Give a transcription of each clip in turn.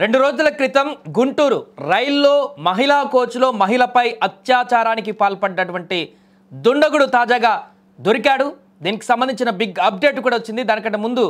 2 రోజుల క్రితం గుంటూరు రైల్లో మహిళా కోచ్లో మహిళపై అత్యాచారానికి పాల్పడ్డటువంటి దుండగుడు తాజాగా దొరికాడు. దీనికి సంబంధించిన బిగ్ అప్డేట్ కూడా వచ్చింది. దానికంటే ముందు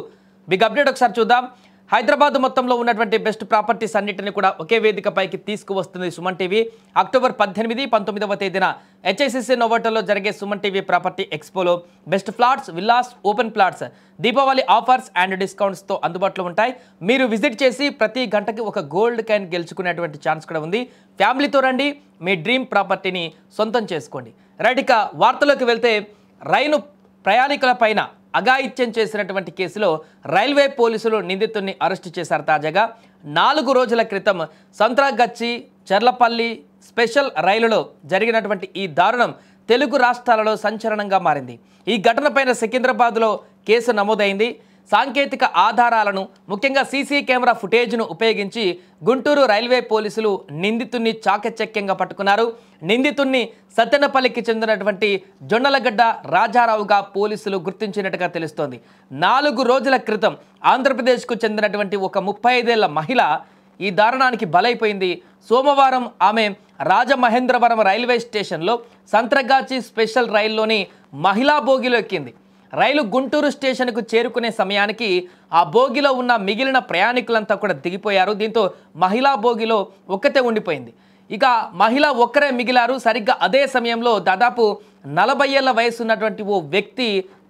బిగ్ అప్డేట్ ఒకసారి చూద్దాం. హైదరాబాద్ మొత్తంలో ఉన్నటువంటి బెస్ట్ ప్రాపర్టీస్ అన్నిటిని కూడా ఒకే వేదికపైకి తీసుకువస్తుంది సుమన్ టీవీ. అక్టోబర్ 18, 19వ తేదీన హెచ్ఐసిసి నోవోటల్లో జరిగే సుమన్ టీవీ ప్రాపర్టీ ఎక్స్పోలో best flats, villas, open plots Deepavali offers and డిస్కౌంట్స్తో అందుబాటులో ఉంటాయి. మీరు విజిట్ చేసి ప్రతి గంటకి ఒక గోల్డ్ కాయిన్ గెలుచుకునేటువంటి ఛాన్స్ కూడా ఉంది. ఫ్యామిలీతో రండి, మీ డ్రీమ్ ప్రాపర్టీని సొంతం చేసుకోండి. రైట్, ఇక వార్తలోకి వెళ్తే రైలు ప్రయాణికుల పైన అఘాయిత్యం చేసినటువంటి కేసులో రైల్వే పోలీసులు నిందితుడిని అరెస్టు చేశారు. తాజాగా 4 రోజుల క్రితం సంత్రాగచ్చి చర్లపల్లి స్పెషల్ రైలులో జరిగినటువంటి ఈ దారుణం తెలుగు రాష్ట్రాలలో సంచలనంగా మారింది. ఈ ఘటనపైన సికింద్రాబాద్లో కేసు నమోదైంది. సాంకేతిక ఆధారాలను ముఖ్యంగా సీసీ కెమెరా ఫుటేజ్ను ఉపయోగించి గుంటూరు రైల్వే పోలీసులు నిందితుడిని చాకచక్యంగా పట్టుకున్నారు. నిందితుడిని సత్తెనపల్లికి చెందినటువంటి జొన్నలగడ్డ రాజారావుగా పోలీసులు గుర్తించినట్టుగా తెలుస్తోంది. 4 రోజుల క్రితం ఆంధ్రప్రదేశ్కు చెందినటువంటి ఒక 35 ఏళ్ల మహిళ ఈ దారుణానికి బలైపోయింది. సోమవారం ఆమె రాజమహేంద్రవరం రైల్వే స్టేషన్లో సంత్రగాచి స్పెషల్ రైల్లోని మహిళా బోగిలో ఎక్కింది. రైలు గుంటూరు స్టేషన్కు చేరుకునే సమయానికి ఆ బోగిలో ఉన్న మిగిలిన ప్రయాణికులంతా కూడా దిగిపోయారు. దీంతో మహిళా బోగిలో ఒక్కతే ఉండిపోయింది. ఇక మహిళ ఒక్కరే మిగిలారు. సరిగ్గా అదే సమయంలో దాదాపు 40 ఏళ్ల వయసు ఉన్నటువంటి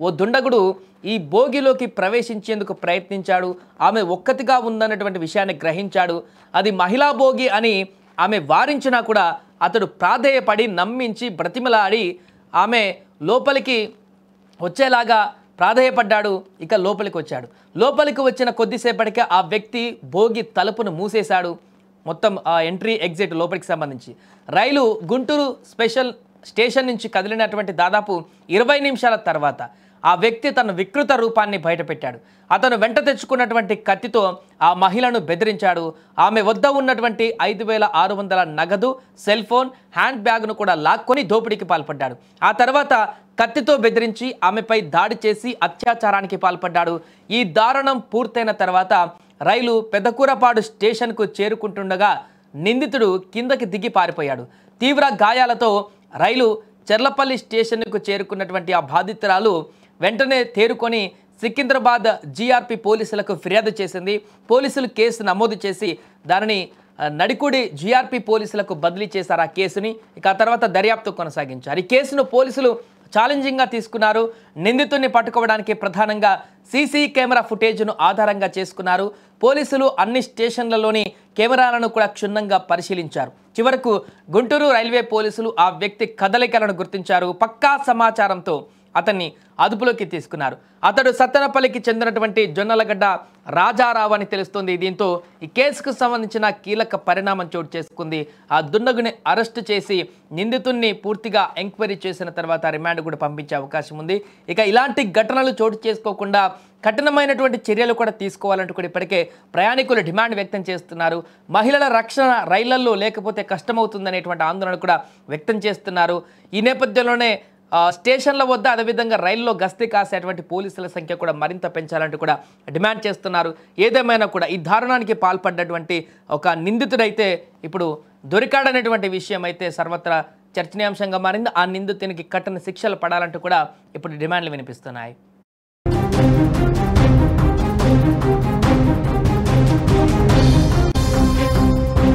ఓ దుండగుడు ఈ బోగిలోకి ప్రవేశించేందుకు ప్రయత్నించాడు. ఆమె ఒక్కతిగా ఉందన్నటువంటి విషయాన్ని గ్రహించాడు. అది మహిళా బోగి అని ఆమె వారించినా కూడా అతడు ప్రాధేయపడి నమ్మించి బ్రతిమలాడి ఆమె లోపలికి వచ్చేలాగా ప్రాధేయపడ్డాడు. ఇక లోపలికి వచ్చాడు. లోపలికి వచ్చిన కొద్దిసేపటికే ఆ వ్యక్తి బోగి తలుపును మూసేశాడు. మొత్తం ఎంట్రీ ఎగ్జిట్ లోపలికి సంబంధించి రైలు గుంటూరు స్పెషల్ స్టేషన్ నుంచి కదిలినటువంటి దాదాపు 20 నిమిషాల తర్వాత ఆ వ్యక్తి తన వికృత రూపాన్ని బయటపెట్టాడు. అతను వెంట తెచ్చుకున్నటువంటి కత్తితో ఆ మహిళను బెదిరించాడు. ఆమె వద్ద ఉన్నటువంటి 5,600 నగదు, సెల్ ఫోన్, హ్యాండ్ బ్యాగ్ను కూడా లాక్కొని దోపిడీకి పాల్పడ్డాడు. ఆ తర్వాత కత్తితో బెదిరించి ఆమెపై దాడి చేసి అత్యాచారానికి పాల్పడ్డాడు. ఈ దారుణం పూర్తయిన తర్వాత రైలు పెదకూరపాడు స్టేషన్కు చేరుకుంటుండగా నిందితుడు కిందకి దిగి పారిపోయాడు. తీవ్ర గాయాలతో రైలు చర్లపల్లి స్టేషన్కు చేరుకున్నటువంటి ఆ బాధితురాలు వెంటనే తేరుకొని సికింద్రాబాద్ జీఆర్పీ పోలీసులకు ఫిర్యాదు చేసింది. పోలీసులు కేసు నమోదు చేసి దానిని నడికుడి జీఆర్పీ పోలీసులకు బదిలీ చేశారు ఆ కేసుని. ఇక ఆ తర్వాత దర్యాప్తు కొనసాగించారు. ఈ కేసును పోలీసులు ఛాలెంజింగ్గా తీసుకున్నారు. నిందితుడిని పట్టుకోవడానికి ప్రధానంగా సీసీ కెమెరా ఫుటేజ్ను ఆధారంగా చేసుకున్నారు. పోలీసులు అన్ని స్టేషన్లలోని కెమెరాలను కూడా క్షుణ్ణంగా పరిశీలించారు. చివరకు గుంటూరు రైల్వే పోలీసులు ఆ వ్యక్తి కదలికలను గుర్తించారు. పక్కా సమాచారంతో అతన్ని అదుపులోకి తీసుకున్నారు. అతడు సత్తెనపల్లికి చెందినటువంటి జొన్నలగడ్డ రాజారావు అని తెలుస్తుంది. దీంతో ఈ కేసుకు సంబంధించిన కీలక పరిణామం చోటు చేసుకుంది. ఆ దుండగుని అరెస్టు చేసి నిందితుడిని పూర్తిగా ఎంక్వైరీ చేసిన తర్వాత రిమాండ్ కూడా పంపించే అవకాశం ఉంది. ఇక ఇలాంటి ఘటనలు చోటు చేసుకోకుండా కఠినమైనటువంటి చర్యలు కూడా తీసుకోవాలంటూ కూడా ఇప్పటికే ప్రయాణికులు డిమాండ్ వ్యక్తం చేస్తున్నారు. మహిళల రక్షణ రైళ్లలో లేకపోతే కష్టమవుతుందనేటువంటి ఆందోళన కూడా వ్యక్తం చేస్తున్నారు. ఈ నేపథ్యంలోనే స్టేషన్ల వద్ద అదేవిధంగా రైల్లో గస్తీ కాసేటువంటి పోలీసుల సంఖ్య కూడా మరింత పెంచాలంటూ కూడా డిమాండ్ చేస్తున్నారు. ఏదేమైనా కూడా ఈ దారుణానికి పాల్పడ్డటువంటి ఒక నిందితుడైతే ఇప్పుడు దొరికాడనేటువంటి విషయం అయితే సర్వత్రా చర్చనీయాంశంగా మారింది. ఆ నిందితునికి కఠిన శిక్షలు పడాలంటూ కూడా ఇప్పుడు డిమాండ్లు వినిపిస్తున్నాయి.